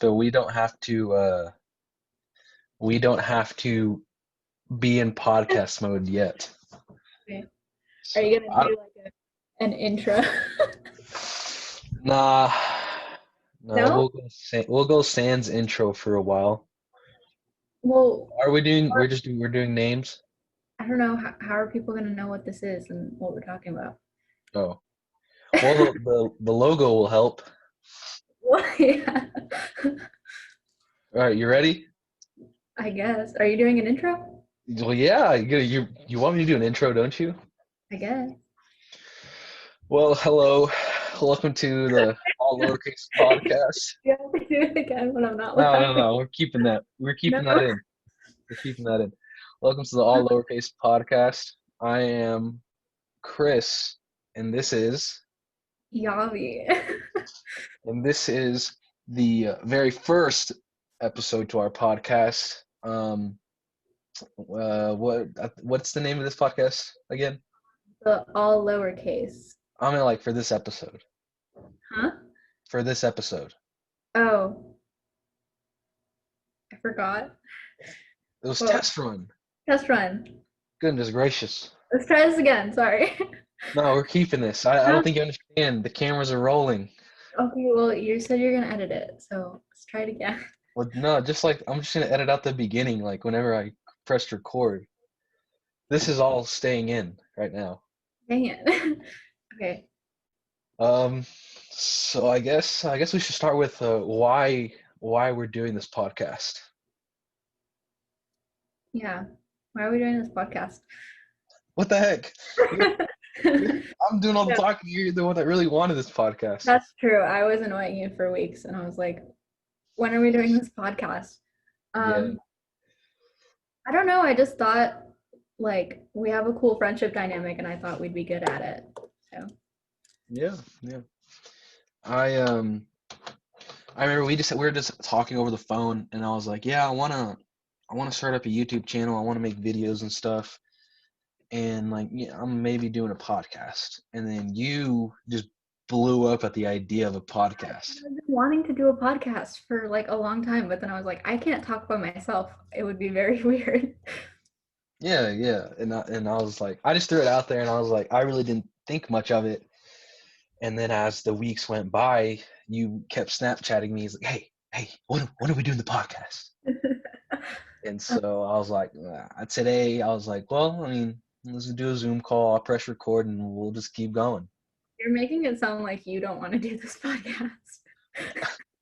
So we don't have to be in podcast mode yet. Okay. Are So you gonna do like an intro? nah, no, No? we'll go sans intro for a while. Well, Are we doing? We're doing names. I don't know. How are people gonna know what this is and what we're talking about? Oh, well, the logo will help. Well, yeah, All right, you ready? I guess. Are you doing an intro? Well, yeah, you want me to do an intro, don't you? I guess. Well, hello, welcome to the All Lowercase podcast. You have to do it again when I'm not No, no, laughing. no, we're keeping that. We're No. keeping that in. We're keeping that in. Welcome to the All Lowercase podcast. I am Chris, and Yahvi. this is the very first episode to our podcast. What's the name of this podcast again? The all lowercase. I mean, like for this episode. Huh? For this episode, Oh, I forgot. it was Well, test run. test run. Goodness gracious! Let's try this again. Sorry. No, we're keeping this. I don't think you understand. The cameras are rolling. Okay, well, you said you're gonna edit it, so let's try it again. Well, no, just like I'm just gonna edit out the beginning, like whenever I pressed record. This is all staying in right now. Dang it. Okay. Um, so I guess we should start with why we're doing this podcast. Yeah. Why are we doing this podcast? What the heck? I'm doing all the Yeah, talking. You're the one that really wanted this podcast. that's true. I was annoying you for weeks and I was like, when are we doing this podcast? Yeah, Um, I don't know. I just thought like we have a cool friendship dynamic and I thought we'd be good at it. So yeah. I um I remember we were just talking over the phone, and I was like, yeah, I wanna start up a YouTube channel. I want to make videos and stuff, and like yeah, I'm maybe doing a podcast. And then you just blew up at the idea of a podcast. I've been wanting to do a podcast for like a long time, but then I was like, I can't talk by myself. It would be very weird. Yeah, and I was like, I just threw it out there, and I was like, I really didn't think much of it. And then as the weeks went by, you kept Snapchatting me. He's like, hey, when are we doing the podcast? And so I was like, today, I was like, well, I mean, let's do a Zoom call. I'll press record, and we'll just keep going. You're making it sound like you don't want to do this podcast.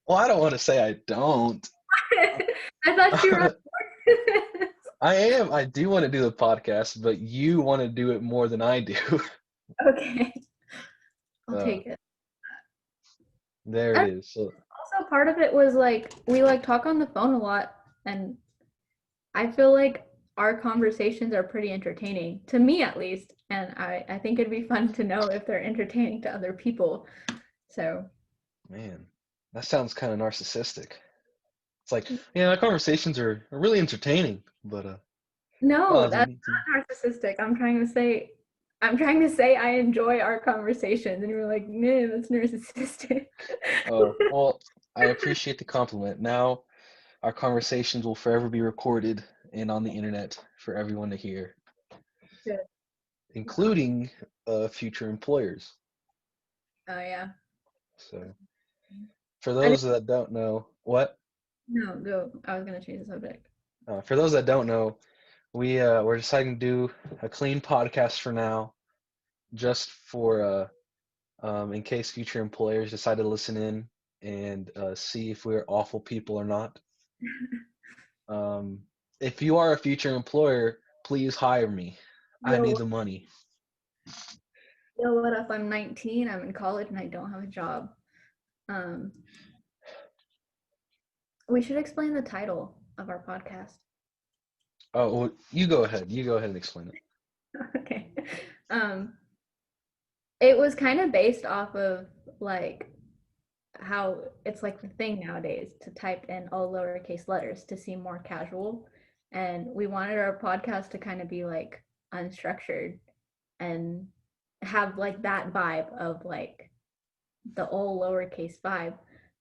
Well, I don't want to say I don't. I thought you were on board with this. I am. I do want to do the podcast, but you want to do it more than I do. Okay, I'll Uh, take it. there it And is. So, also part of it was like we like talk on the phone a lot and I feel like our conversations are pretty entertaining to me at least. And I think it'd be fun to know if they're entertaining to other people. So man, that sounds kind of narcissistic. It's like, yeah, our conversations are really entertaining, but no, well, that's not narcissistic. I'm trying to say I enjoy our conversations and you're like, no, that's narcissistic. oh, well, I appreciate the compliment. Now, our conversations will forever be recorded and on the internet for everyone to hear, Good. including future employers. Oh yeah. So, for I didn't those that don't know, what? no go. I was gonna change the subject. For those that don't know, we're deciding to do a clean podcast for now, just for in case future employers decide to listen in and see if we're awful people or not. Um, if you are a future employer, please hire me. I Yo, need the money. what up? I'm 19. I'm in college and I don't have a job. Um, we should explain the title of our podcast. Oh, well, you go ahead. You go ahead and explain it. Okay. Um, it was kind of based off of like how it's like the thing nowadays to type in all lowercase letters to seem more casual. And we wanted our podcast to kind of be like unstructured and have like that vibe of like the all lowercase vibe.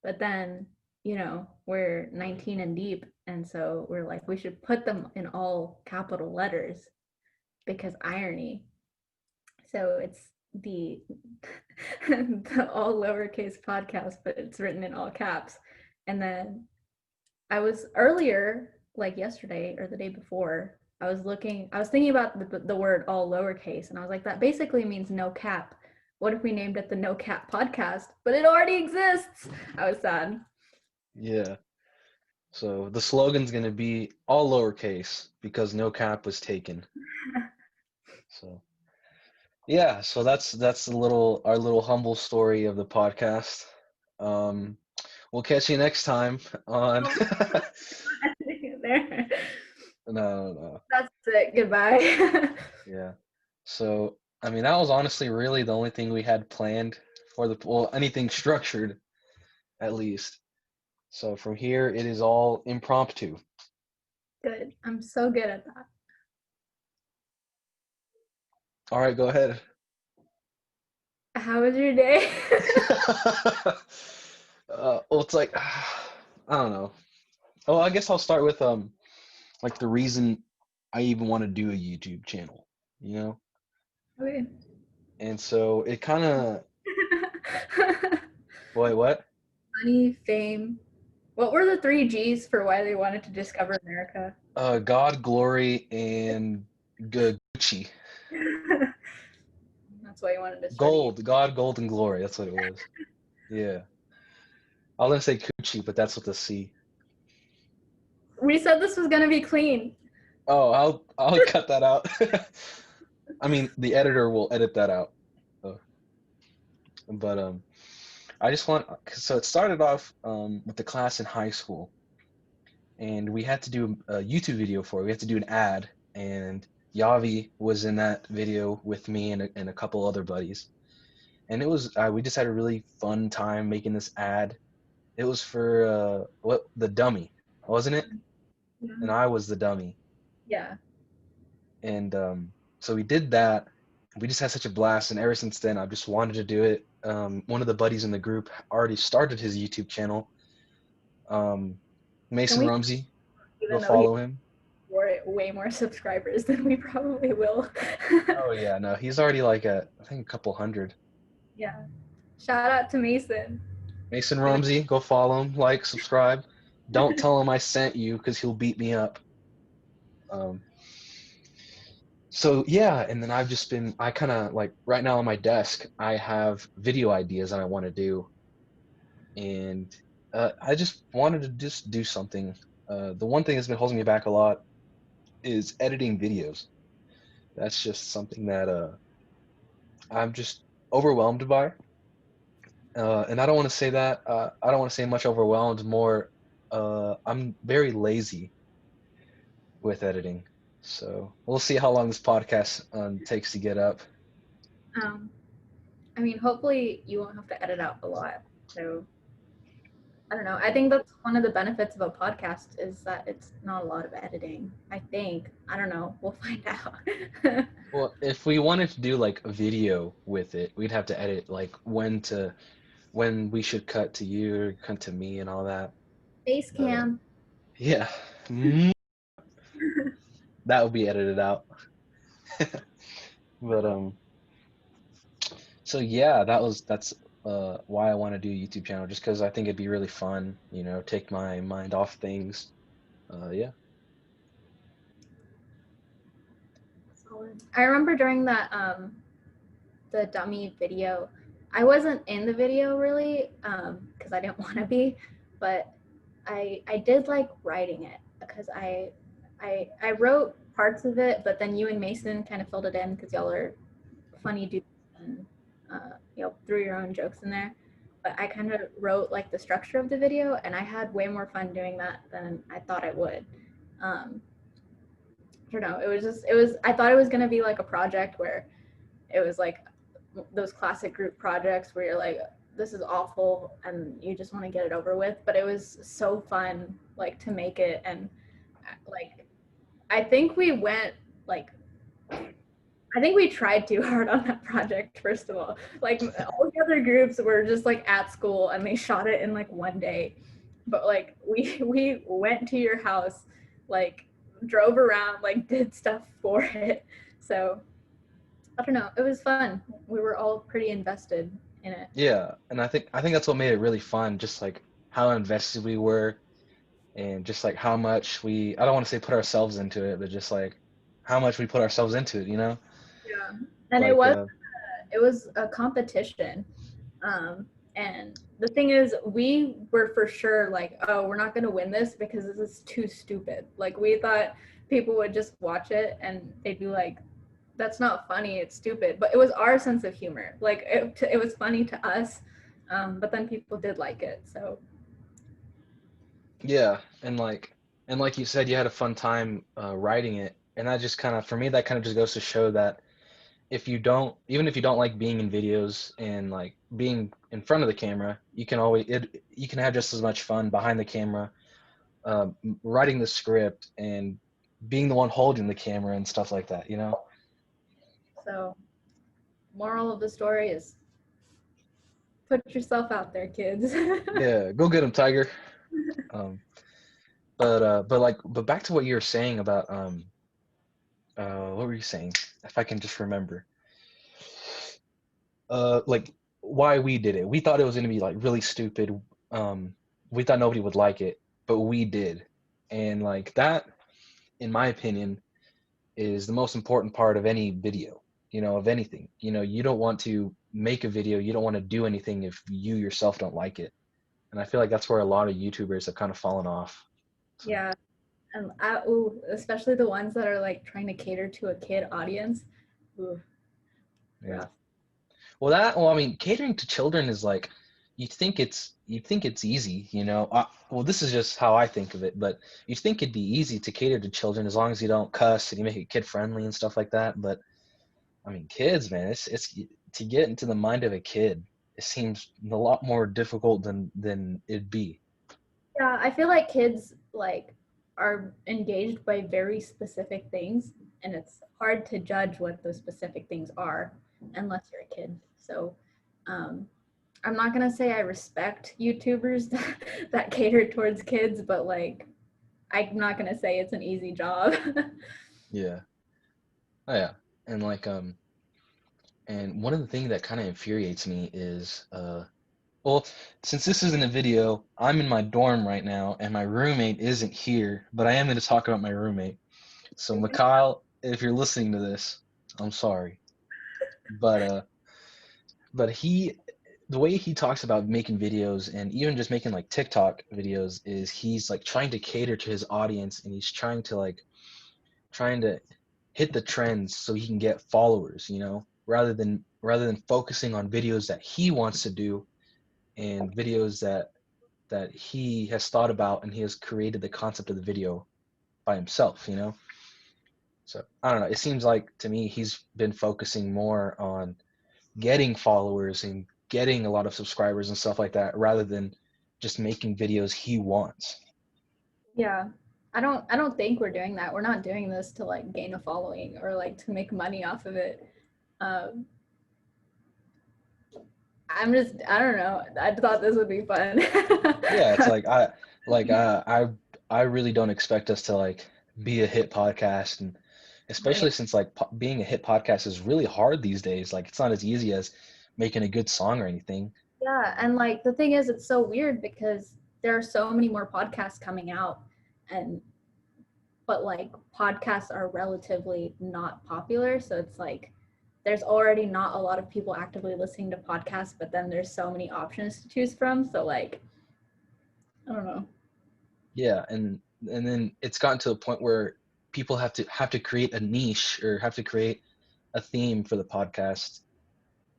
But then you know, we're 19 and deep. And so we're like, we should put them in all capital letters because irony. So it's the, the all lowercase podcast, but it's written in all caps. And then I was earlier, like yesterday or the day before, I was thinking about the word all lowercase, and I was like, that basically means no cap. What if we named it the No Cap Podcast? But it already exists. I was sad. Yeah. So the slogan's gonna be all lowercase because no cap was taken. So yeah, so that's a little our little humble story of the podcast. Um, we'll catch you next time on. There. No, no, That's it. Goodbye. yeah. So I mean, that was honestly really the only thing we had planned for the well, anything structured at least. So from here, it is all impromptu. Good. I'm so good at that. All right, go ahead. How was your day? Well, it's like I don't know. Oh, I guess I'll start with like the reason I even want to do a YouTube channel, you know? Okay. And so it kind of boy, what? Money, fame. What were the three G's for why they wanted to discover America? God, glory, and Gucci. That's why you wanted to start a Gold, God, gold, and glory. That's what it was. Yeah. I was gonna say Gucci, but that's with the C. We said this was gonna be clean. Oh, I'll cut that out. I mean, the editor will edit that out. So, but I just want so it started off with the class in high school, and we had to do a YouTube video for it. We had to do an ad, and Yahvi was in that video with me and a couple other buddies. And it was we just had a really fun time making this ad. It was for what the dummy, wasn't it? And I was the dummy. Yeah. And so we did that. We just had such a blast, and ever since then, I've just wanted to do it. One of the buddies in the group already started his YouTube channel. Can Mason we, Rumsey, go even though he follow him. way more subscribers than we probably will. Oh yeah, no, he's already like at I think a couple hundred. Yeah. Shout out to Mason. Mason Rumsey, go follow him, like, subscribe. Don't tell him I sent you because he'll beat me up. Um, so yeah, and then I've just been I kind of like right now on my desk I have video ideas that I want to do, and I just wanted to just do something. The one thing that's been holding me back a lot is editing videos. That's just something that I'm just overwhelmed by. And I don't want to say that. I don't want to say much overwhelmed. More, I'm very lazy with editing. So we'll see how long this podcast takes to get up. Um, I mean, hopefully you won't have to edit out a lot. So I don't know. I think that's one of the benefits of a podcast is that it's not a lot of editing. I think. I don't know. We'll find out. Well, if we wanted to do like a video with it, we'd have to edit like when we should cut to you or cut to me and all that. Face But cam. yeah, that would be edited out. But so yeah, that's why I want to do a YouTube channel, just because I think it'd be really fun, you know, take my mind off things. Yeah. I remember during that the dummy video, I wasn't in the video really because I didn't want to be, but I did like writing it because I wrote parts of it, but then you and Mason kind of filled it in because y'all are funny dudes and you know, threw your own jokes in there. But I kind of wrote like the structure of the video, and I had way more fun doing that than I thought I would. I don't know. I thought it was gonna be like a project where it was like those classic group projects where you're like, this is awful and you just want to get it over with. But it was so fun, like to make it, and like I think we went like I think we tried too hard on that project, first of all. Like all the other groups were just like at school and they shot it in like one day. but like we went to your house, like drove around, like did stuff for it. So I don't know, it was fun. We were all pretty invested in it. Yeah, and I think that's what made it really fun, just like how invested we were and just like how much we I don't want to say put ourselves into it, but just like how much we put ourselves into it, you know? Yeah. And Like it was a competition. And the thing is, we were for sure like, oh, we're not going to win this because this is too stupid. Like, we thought people would just watch it and they'd be like, that's not funny, it's stupid. But it was our sense of humor. Like, it was funny to us, but then people did like it. So, yeah, and like you said, you had a fun time writing it, and that just kind of for me that kind of just goes to show that if you don't even if you don't like being in videos and like being in front of the camera, you can have just as much fun behind the camera, writing the script and being the one holding the camera and stuff like that, you know? so moral of the story is put yourself out there, kids. Yeah, go get him, Tiger. Um, but back to what you were saying about what were you saying? If I can just remember. Like why we did it. We thought it was gonna be like really stupid. Um, we thought nobody would like it, but we did. And like that, in my opinion, is the most important part of any video, you know, of anything. You know, you don't want to make a video, you don't want to do anything if you yourself don't like it. And I feel like that's where a lot of YouTubers have kind of fallen off. So Yeah. And ooh, especially the ones that are like trying to cater to a kid audience. Ooh, yeah. rough. Well, I mean, catering to children is like you think it's easy, you know. Well, this is just how I think of it, but you think it'd be easy to cater to children as long as you don't cuss and you make it kid friendly and stuff like that. But I mean, kids, man, it's to get into the mind of a kid. It seems a lot more difficult than it'd be. Yeah, I feel like kids like are engaged by very specific things, and it's hard to judge what those specific things are unless you're a kid. So, um, I'm not gonna say I respect YouTubers that cater towards kids, but like I'm not gonna say it's an easy job. Yeah. Oh yeah. And like and one of the things that kind of infuriates me is well, since this isn't a video, I'm in my dorm right now, and my roommate isn't here, but I am going to talk about my roommate. So, Mikhail, if you're listening to this, I'm sorry, but but the way he talks about making videos and even just making like TikTok videos is he's like trying to cater to his audience, and he's trying to hit the trends so he can get followers, you know, rather than focusing on videos that he wants to do and videos that he has thought about and he has created the concept of the video by himself, you know? So I don't know. It seems like to me he's been focusing more on getting followers and getting a lot of subscribers and stuff like that rather than just making videos he wants. Yeah. I don't think we're doing that. We're not doing this to like gain a following or like to make money off of it. Um, I don't know. I thought this would be fun. Yeah, it's like I really don't expect us to like be a hit podcast and Right. especially since like being a hit podcast is really hard these days. Like it's not as easy as making a good song or anything. Yeah, and like the thing is, it's so weird because there are so many more podcasts coming out, and but like podcasts are relatively not popular, so it's like there's already not a lot of people actively listening to podcasts, but then there's so many options to choose from. So like, I don't know. Yeah, and then it's gotten to a point where people have to create a niche or have to create a theme for the podcast.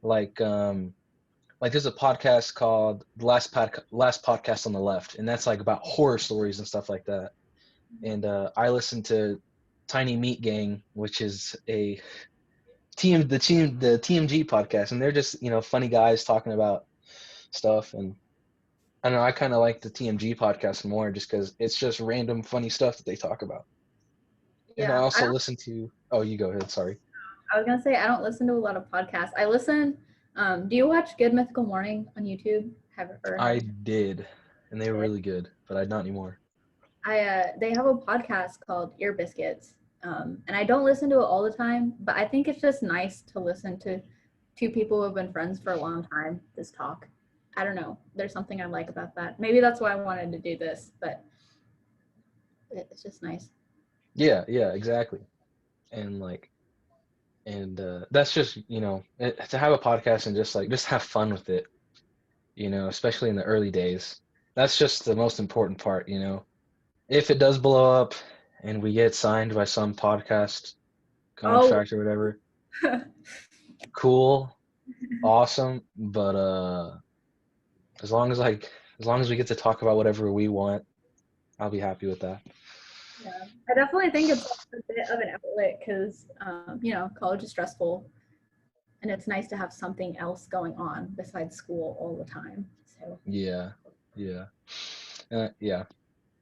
Like like there's a podcast called Last Podcast on the Left, and that's like about horror stories and stuff like that. And I listen to Tiny Meat Gang, which is a the TMG podcast, and they're just, you know, funny guys talking about stuff. And I don't know, I kind of like the TMG podcast more just because it's just random funny stuff that they talk about. And I Yeah, also listen to, oh, you go ahead, sorry. I was gonna say I don't listen to a lot of podcasts. I listen. Do you watch Good Mythical Morning on YouTube? Have I you? did, and they were really good. but not anymore. They have a podcast called Ear Biscuits, and I don't listen to it all the time, but I think it's just nice to listen to two people who have been friends for a long time just talk. I don't know. There's something I like about that. Maybe that's why I wanted to do this, but it's just nice. Yeah, exactly. And that's just, to have a podcast and just have fun with it, especially in the early days. That's just the most important part. If it does blow up and we get signed by some podcast Oh, contract or whatever, cool, awesome. But as long as we get to talk about whatever we want, I'll be happy with that. yeah. I definitely think it's a bit of an outlet because, college is stressful, and it's nice to have something else going on besides school all the time. So Yeah, yeah, yeah.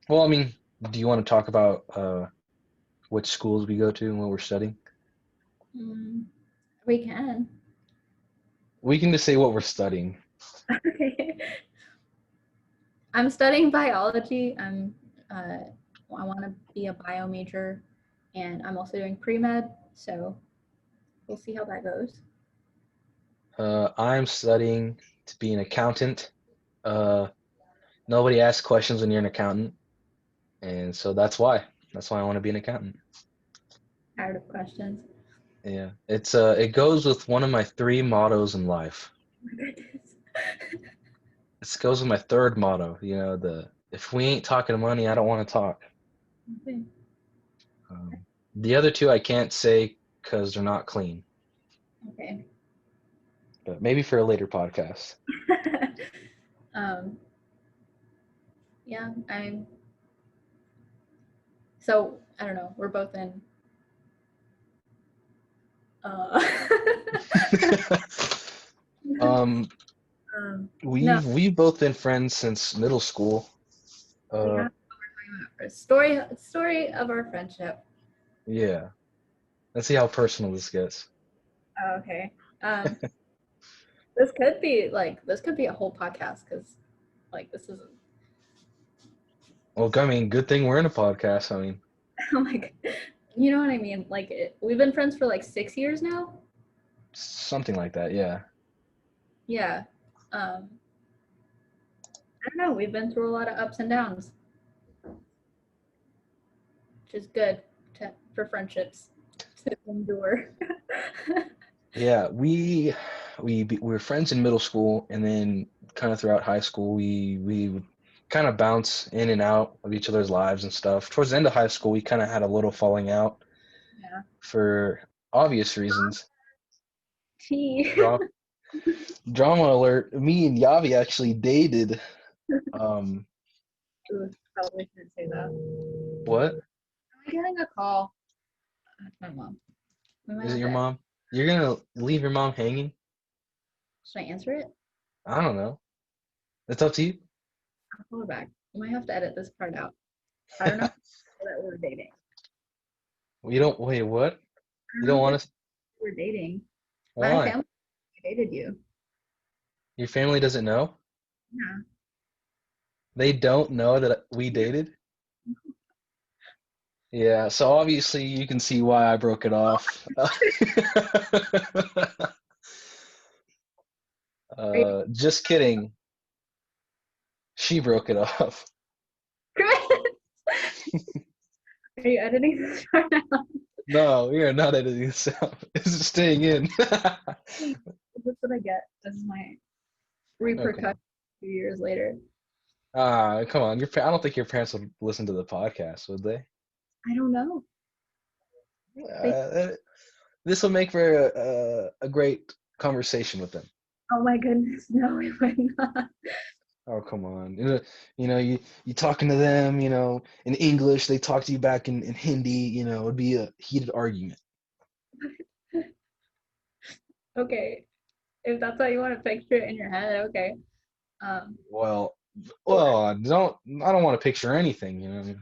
Well, I mean, do you want to talk about which schools we go to and what we're studying? mm, we can. We can just say what we're studying. Okay. I'm studying biology. I want to be a bio major, and I'm also doing pre-med. So we'll see how that goes. I'm studying to be an accountant. Uh, Nobody asks questions when you're an accountant, and so that's why. That's why I want to be an accountant. Tired of questions. Yeah, it goes with one of my three mottos in life. Oh my goodness. It goes with my third motto. The if we ain't talking money, I don't want to talk. Okay. The other two I can't say because they're not clean, Okay. but maybe for a later podcast. um, yeah, I'm. So I don't know. We're both in. Uh, um, no, we've both been friends since middle school. we Uh, have a story of our friendship. yeah. Let's see how personal this gets. Oh, okay. This could be a whole podcast because this is Well, I mean, good thing we're in a podcast. I mean, oh my god, you know what I mean? We've been friends for like 6 years now. something like that. Yeah. Yeah. Um, I don't know. We've been through a lot of ups and downs, which is good for friendships to endure. Yeah. We were friends in middle school, and then kind of throughout high school, we would kind of bounce in and out of each other's lives and stuff. Towards the end of high school, we kind of had a little falling out Yeah. for obvious reasons. Tea. Dra- Drama alert. Me and Yahvi actually dated. Um, Ooh, probably shouldn't say that. what? Am I getting a call? That's my mom. We might Is it have your to. mom? You're gonna leave your mom hanging? Should I answer it? I don't know. It's up to you. I'll call her back. We might have to edit this part out. I don't know that we're dating. You don't wait. What? I You don't don't know if want they to? we're dating. My Why? family dated you. Your family doesn't know? Yeah. They don't know that we dated? Yeah, so obviously you can see why I broke it off. Are you, Just kidding. She broke it off. are you editing this part out? No, we are not editing this out. It's staying in. This is what I get. This is my Oh, come repercussion on. 2 years later. Come on. I don't think your parents would listen to the podcast, would they? I don't know. They, Uh, this will make for a great conversation with them. oh my goodness, no, we would not. Oh, come on. You talking to them, in English, they talk to you back in Hindi, it'd be a heated argument. Okay, if that's how you want to picture it in your head, okay. Um, Well, I don't want to picture anything.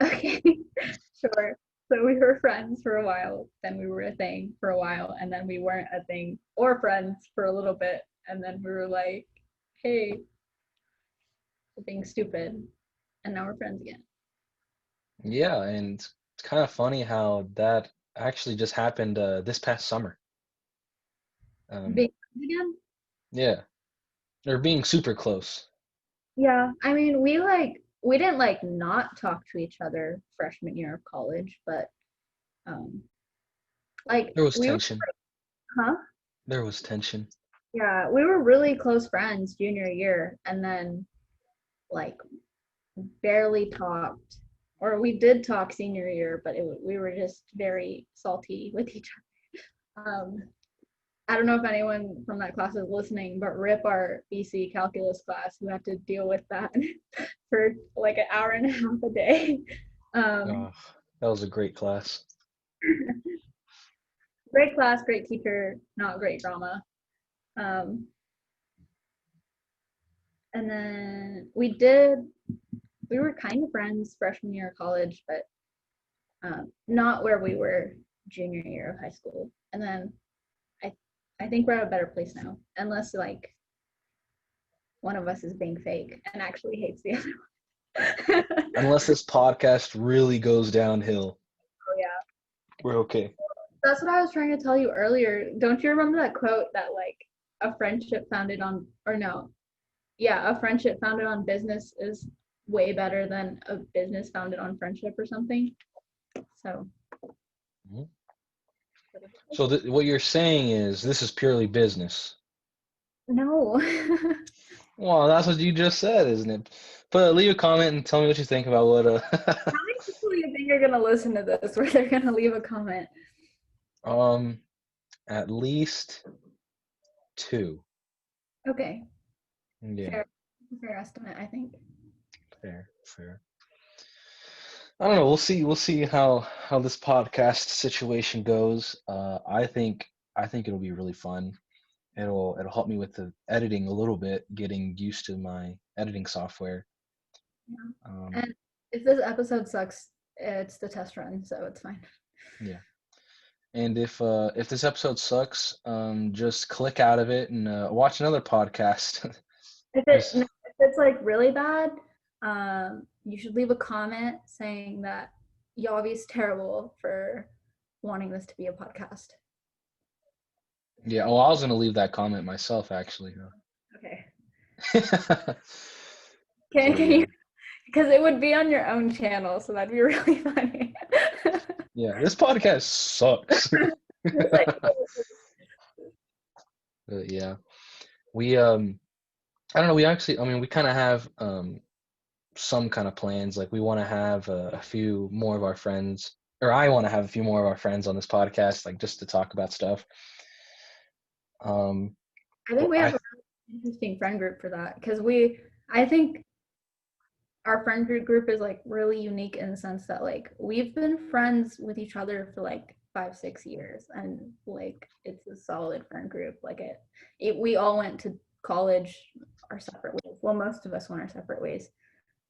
okay, sure. So we were friends for a while, then we were a thing for a while, and then we weren't a thing or friends for a little bit, and then we were like, hey. being stupid, and now we're friends again. Yeah, and it's kind of funny how that actually just happened this past summer. Being friends again? Yeah, they're being super close. Yeah. I mean, we didn't like not talk to each other freshman year of college, but um like There was we were, tension. huh? There was tension. Yeah, we were really close friends junior year, and then like barely talked, or we did talk senior year, but we were just very salty with each other. I don't know if anyone from that class is listening, but rip our BC calculus class who had to deal with that for like an hour and a half a day. Um, Oh, that was a great class. Great class, great teacher, not great drama. Um, and then we were kind of friends freshman year of college, but not where we were junior year of high school. And then I, I think we're at a better place now, unless like one of us is being fake and actually hates the other one. Unless this podcast really goes downhill, Oh yeah, we're okay. that's what I was trying to tell you earlier. Don't you remember that quote that like a friendship founded on, or no, yeah, a friendship founded on business is way better than a business founded on friendship or something. So, Mhm. So what you're saying is this is purely business. no. Well, that's what you just said, isn't it? But leave a comment and tell me what you think about what How many people do you think are gonna listen to this where they're gonna leave a comment? um at least two. Okay, Yeah, fair, fair estimate, I think. fair, fair. I don't know. We'll see how this podcast situation goes. I think it'll be really fun. It'll help me with the editing a little bit, getting used to my editing software. Yeah. Um, And if this episode sucks, it's the test run, so it's fine. yeah. And if this episode sucks, just click out of it and watch another podcast. If There's it's like really bad, you should leave a comment saying that Yavi's terrible for wanting this to be a podcast. yeah. Oh, I was gonna leave that comment myself actually. Okay. So Can yeah, you? Because it would be on your own channel, so that'd be really funny. yeah. This podcast sucks. Just like, But yeah, we I don't know. We actually, I mean, we kind of have some kind of plans. Like we want to have a few more of our friends, or I want to have a few more of our friends on this podcast, like just to talk about stuff. Um, I think but we have a really interesting friend group for that because I think our friend group is like really unique in the sense that like we've been friends with each other for like 5-6 years, and like it's a solid friend group. Like we all went to college our separate ways. Well, most of us went our separate ways,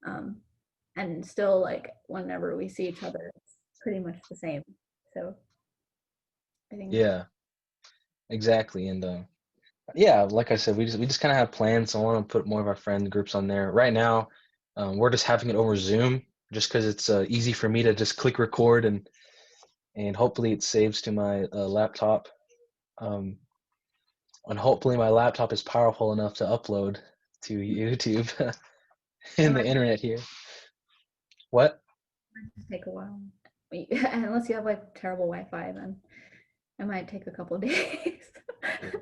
um, and still like whenever we see each other, it's pretty much the same. So I think yeah, exactly. And yeah, like I said, we just kind of have plans. I want to put more of our friend groups on there. Right now, we're just having it over Zoom, just because it's easy for me to just click record and hopefully it saves to my laptop. Um, and hopefully my laptop is powerful enough to upload to YouTube it in the might internet here. What? just take a while. Unless you have like terrible Wi-Fi, then it might take a couple of days.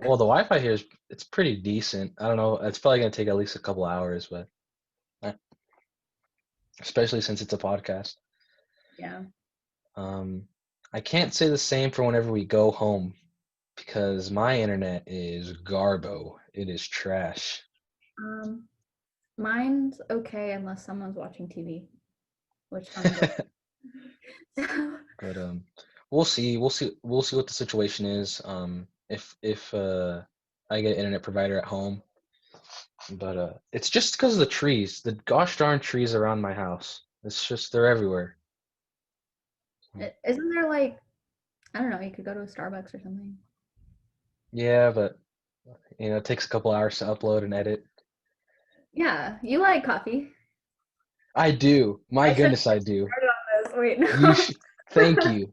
Well, the Wi-Fi here it's pretty decent. I don't know. It's probably gonna take at least a couple hours, but eh, especially since it's a podcast. Yeah. Um, I can't say the same for whenever we go home because my internet is garbo. It is trash. Um, Mine's okay unless someone's watching TV, which someone does. But we'll see. We'll see what the situation is. If I get an internet provider at home, but it's just because of the trees, the gosh darn trees around my house. It's just they're everywhere. Isn't there like, I don't know, you could go to a Starbucks or something. Yeah, but it takes a couple hours to upload and edit. Yeah, you like coffee. I do. My I should goodness, I do. start on this. Wait, You no. should. Thank you.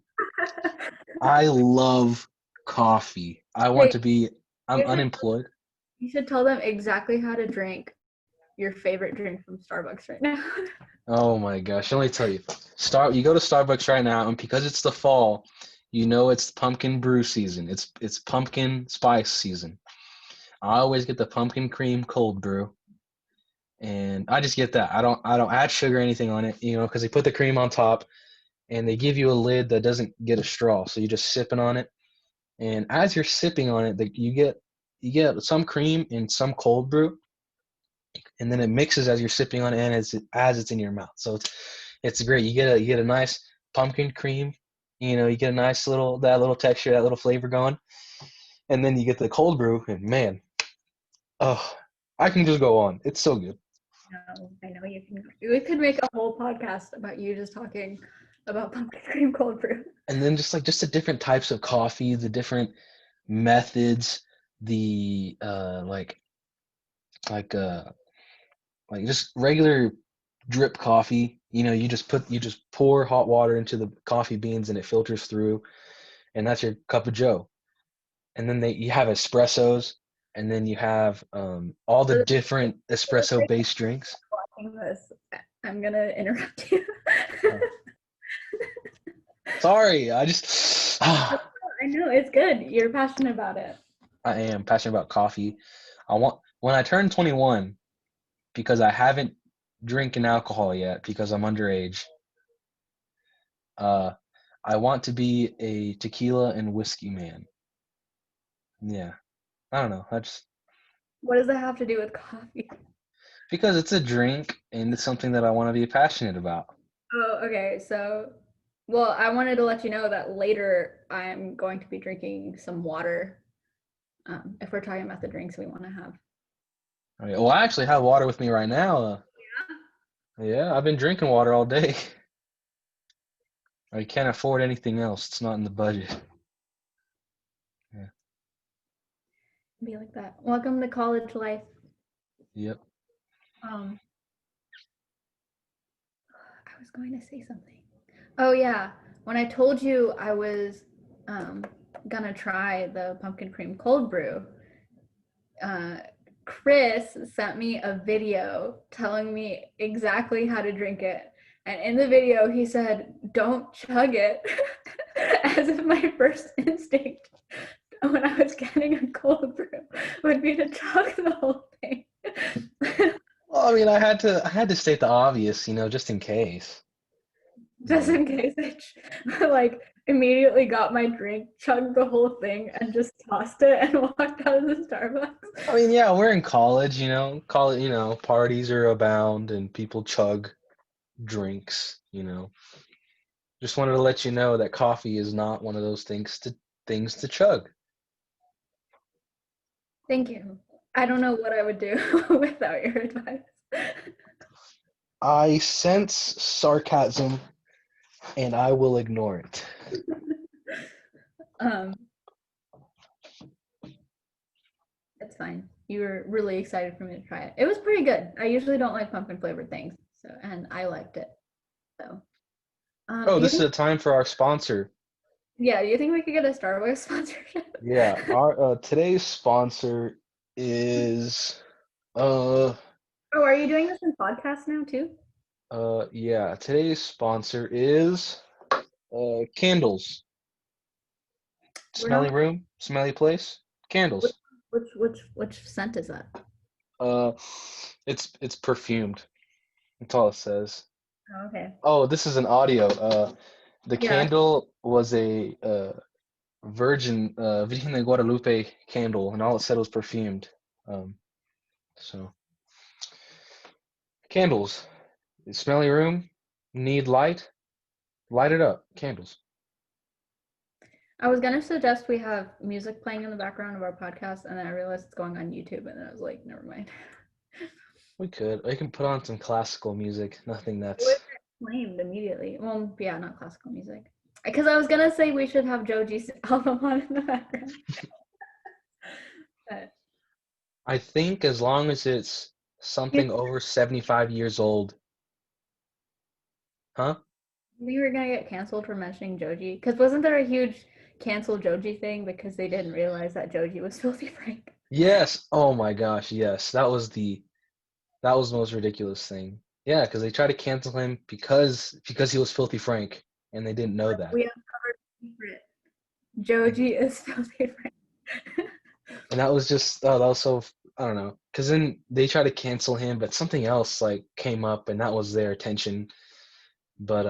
I love coffee. I want Wait, to be. I'm you should unemployed. you should tell them exactly how to drink your favorite drink from Starbucks right now. Oh my gosh. Let me tell you. You go to Starbucks right now, and because it's the fall, you know it's pumpkin brew season. It's pumpkin spice season. I always get the pumpkin cream cold brew, and I just get that. I don't add sugar or anything on it, because they put the cream on top, and they give you a lid that doesn't get a straw, so you're just sipping on it. And as you're sipping on it, you get some cream and some cold brew, and then it mixes as you're sipping on it and as it's in your mouth. So it's great. You get a nice pumpkin cream. You get a nice little texture, that little flavor going, and then you get the cold brew, and man, oh, I can just go on. It's so good. No, I know you can. We could make a whole podcast about you just talking about pumpkin cream cold brew. And then just the different types of coffee, the different methods, the like uh like just regular drip coffee. You just pour hot water into the coffee beans and it filters through, and that's your cup of Joe. And then you have espressos, and then you have all the For different the espresso sake based drinks. of watching this, I'm gonna interrupt you. Oh, sorry, I just I know it's good. You're passionate about it. I am passionate about coffee. I want when I turn 21, because I haven't drinking alcohol yet because I'm underage. Uh, I want to be a tequila and whiskey man. Yeah, I don't know. That's What does that have to do with coffee? because it's a drink and it's something that I want to be passionate about. Oh, okay. So, well, I wanted to let you know that later I'm going to be drinking some water. If we're talking about the drinks we want to have. Okay, well, I actually have water with me right now. Yeah, I've been drinking water all day. I can't afford anything else. It's not in the budget. Yeah. Be like that. Welcome to college life. Yep. Um, I was going to say something. Oh yeah, when I told you I was um, gonna try the pumpkin cream cold brew, uh, Chris sent me a video telling me exactly how to drink it. And in the video, he said, "Don't chug it," as if my first instinct when I was getting a cold brew would be to chug the whole thing. Well, I mean, I had to state the obvious, just in case. Just Yeah. in case I like immediately got my drink, chugged the whole thing, and just tossed it and walked out of the I Starbucks. mean, yeah, we're in college, college, parties are abound and people chug drinks. Just wanted to let you know that coffee is not one of those things to chug. Thank you. I don't know what I would do without your advice. I sense sarcasm and I will ignore it. um, it's fine. You were really excited for me to try it. It was pretty good. I usually don't like pumpkin flavored things, and I liked it. So, Oh, do you this is think? a time for our sponsor. Yeah, do you think we could get a Starbucks sponsorship? Yeah, our today's sponsor is uh Oh, are you doing this in podcast now too? yeah, today's sponsor is candles. We're not. Smelly room, smelly place, Which candles. which scent is that? Uh it's perfumed. That's all it says. Oh, okay. Oh, this is an audio. The Yeah. candle was a Virgin de Guadalupe candle, and all it said was perfumed. Um, so candles, smelly room, need light, light it up. Candles. I was gonna suggest we have music playing in the background of our podcast, and then I realized it's going on YouTube, and then I was like, never mind. We could. I can put on some classical music. Nothing It was that's. claimed immediately. Well, yeah, not classical music. Because I was gonna say we should have Joji's album on in the background. But I think as long as it's something over 75 years old. Huh? We were gonna get canceled for mentioning Joji, because wasn't there a huge cancel Joji thing because they didn't realize that Joji was Filthy Frank? Yes. Oh my gosh, yes. That was the most ridiculous thing. Yeah, because they tried to cancel him because he was Filthy Frank, and they didn't know that. We uncovered the secret. Joji is Filthy Frank. And that was just that was so I don't know. Because then they tried to cancel him, but something else like came up, and that was their attention. But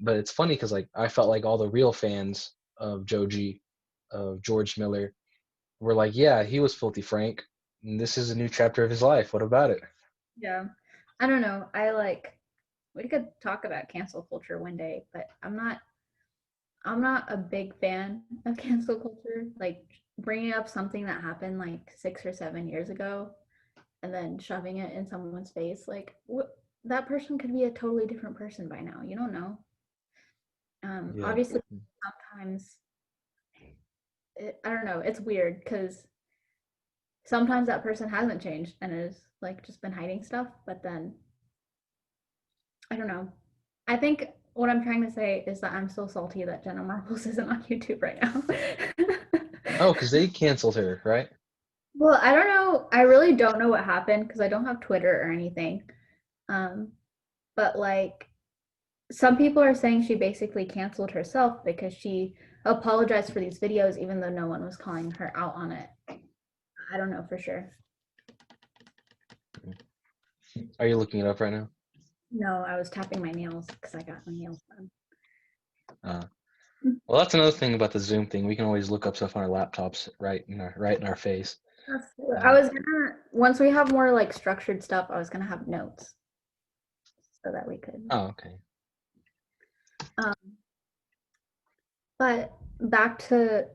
it's funny because like I felt like all the real fans of Joji, of George Miller, were like, yeah, he was Filthy Frank, and this is a new chapter of his life. What about it? Yeah. I don't know. We could talk about cancel culture one day, but I'm not a big fan of cancel culture. Like bringing up something that happened like 6 or 7 years ago and then shoving it in someone's face. Like that person could be a totally different person by now. You don't know. Yeah. Obviously, sometimes I don't know. It's weird because sometimes that person hasn't changed and is like just been hiding stuff. But then I don't know. I think what I'm trying to say is that I'm so salty that Jenna Marbles isn't on YouTube right now. Oh, because they canceled her, right? Well, I don't know. I really don't know what happened because I don't have Twitter or anything. Um, but like some people are saying she basically canceled herself because she apologized for these videos even though no one was calling her out on it. I don't know for sure. Are you looking it up right now? No, I was tapping my nails because I got my nails done. Uh, well, that's another thing about the Zoom thing. We can always look up stuff on our laptops right in our face. I was gonna once we have more like structured stuff, I was gonna have notes so that we could. Oh, okay. Um, but back to,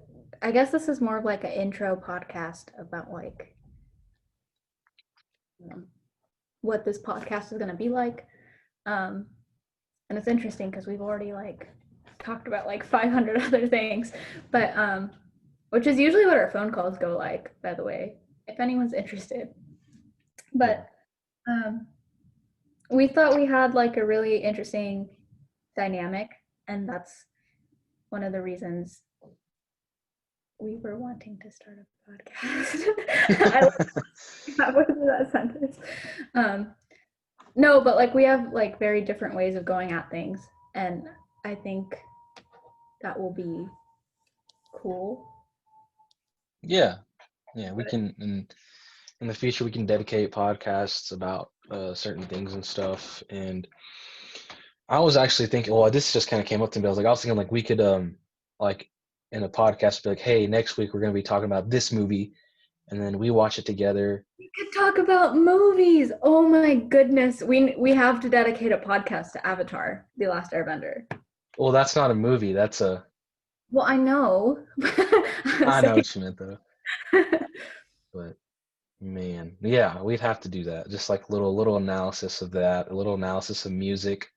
I guess this is more of like an intro podcast about like what this podcast is gonna be like. Um, and it's interesting because we've already like talked about like 500 other things, but which is usually what our phone calls go like, by the way, if anyone's interested. But we thought we had like a really interesting dynamic, and that's one of the reasons we were wanting to start a podcast. I halfway through that sentence. No, but like we have like very different ways of going at things, and I think that will be cool. Yeah, yeah. We can in the future we can dedicate podcasts about certain things and stuff. And I was actually thinking, well, this just kind of came up to me. I was thinking like we could like in a podcast be like, hey, next week we're gonna be talking about this movie, and then we watch it together. We could talk about movies. Oh my goodness. We have to dedicate a podcast to Avatar, The Last Airbender. Well, that's not a movie. That's a. Well, I know. I know what you meant though. But man, yeah, we'd have to do that. Just like little analysis of that, a little analysis of music.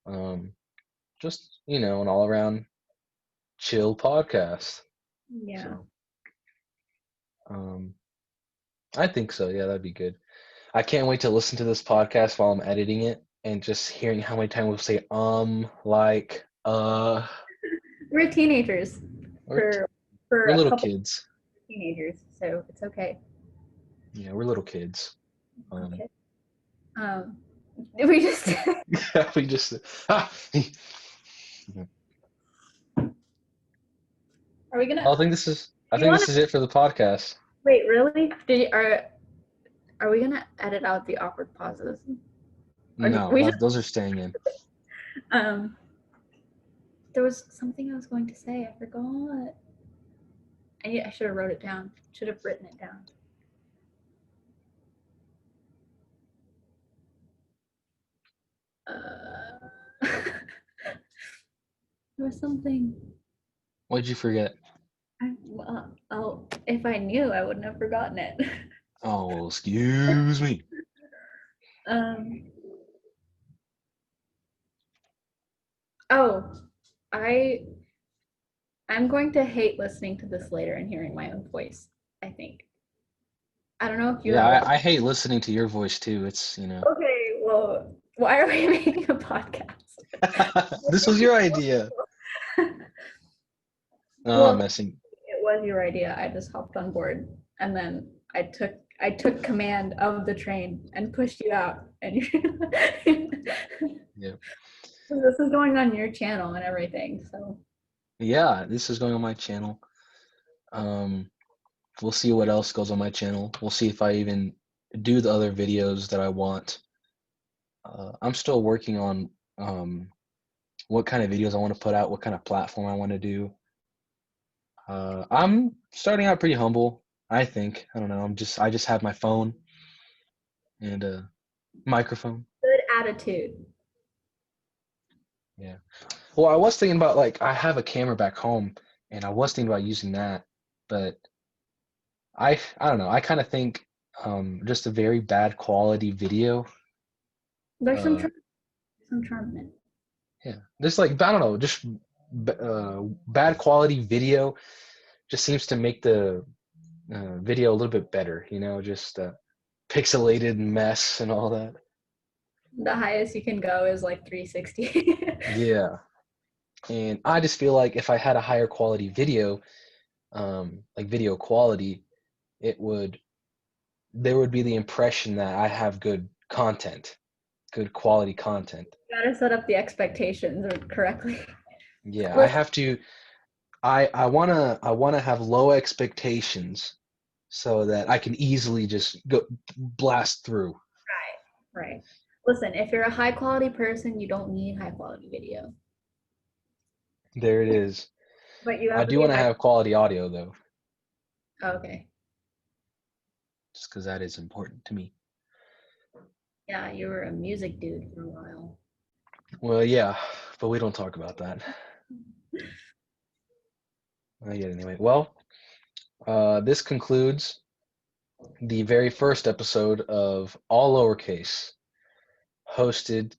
Um, just an all around chill podcast. Yeah. So, um, I think so. Yeah, that'd be good. I can't wait to listen to this podcast while I'm editing it and just hearing how many times we'll say like We're teenagers we're t- for we're a little couple kids. teenagers, so it's okay. Yeah, we're little kids. Okay. We just We just ah, are we I gonna think this is I you think wanna this is it for the podcast. wait, really? Are we gonna edit out the awkward pauses? Or No, we just those are staying in. um there was something I was going to say, I forgot. I should have wrote it down. Should have written it down. There was something. What'd you forget? If I knew, I wouldn't have forgotten it. Oh, well, excuse me. um. Oh, I I'm going to hate listening to this later and hearing my own voice, I think. I don't know if you Yeah, know. I hate listening to your voice too. It's, you know. Okay, well, why are we making a podcast? This was your idea. No, I'm Well, messing. it was your idea. I just hopped on board, and then I took command of the train and pushed you out. And Yeah. this is going on your channel and everything. So Yeah, this is going on my channel. Um, we'll see what else goes on my channel. We'll see if I even do the other videos that I want. I'm still working on what kind of videos I want to put out, what kind of platform I want to do. I'm starting out pretty humble, I think. I don't know. I just have my phone and a microphone. good attitude. Yeah. Well, I was thinking about like I have a camera back home and I was thinking about using that, but I don't know. I kind of think just a very bad quality video. There's Uh some charm in it. yeah. Just like I don't know, just bad quality video just seems to make the video a little bit better, you know, just pixelated mess and all that. The highest you can go is like 360. Yeah. And I just feel like if I had a higher quality video, like video quality, it would there would be the impression that I have good content, good quality content. Gotta set up the expectations correctly. Yeah, I Listen, have to I wanna have low expectations so that I can easily just go blast through. right. Listen, if you're a high quality person, you don't need high quality video. There it is. But you I have to do be a want to high. have quality audio though, Okay. just because that is important to me. Yeah, you were a music dude for a while. Well, yeah, but we don't talk about that. Yeah, anyway. Well, this concludes the very first episode of All Lowercase, hosted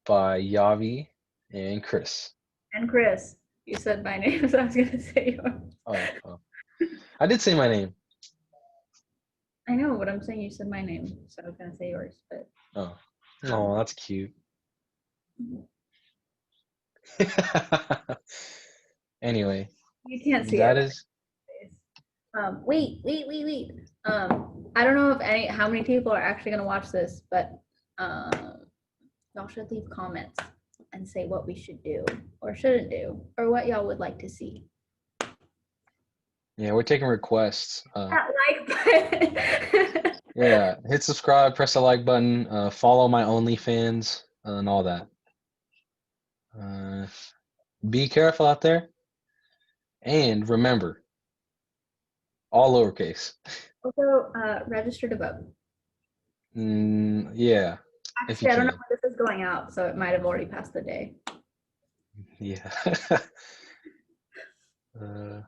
by Yavi and Chris. And Chris, you said my name, so I was gonna say yours. Oh. I did say my name. I know, but I'm saying you said my name, so I was gonna say yours. But Oh, that's cute. Anyway, you can't see it. that is. Wait. I don't know if how many people are actually gonna watch this, but y'all should leave comments and say what we should do or shouldn't do, or what y'all would like to see. Yeah, we're taking requests. That like button. Yeah, hit subscribe, press the like button, follow my OnlyFans, and all that. Be careful out there, and remember, all lowercase. Also, register to vote. Yeah, if you Actually, I don't know can. when this is going out, so it might have already passed the day. Yeah.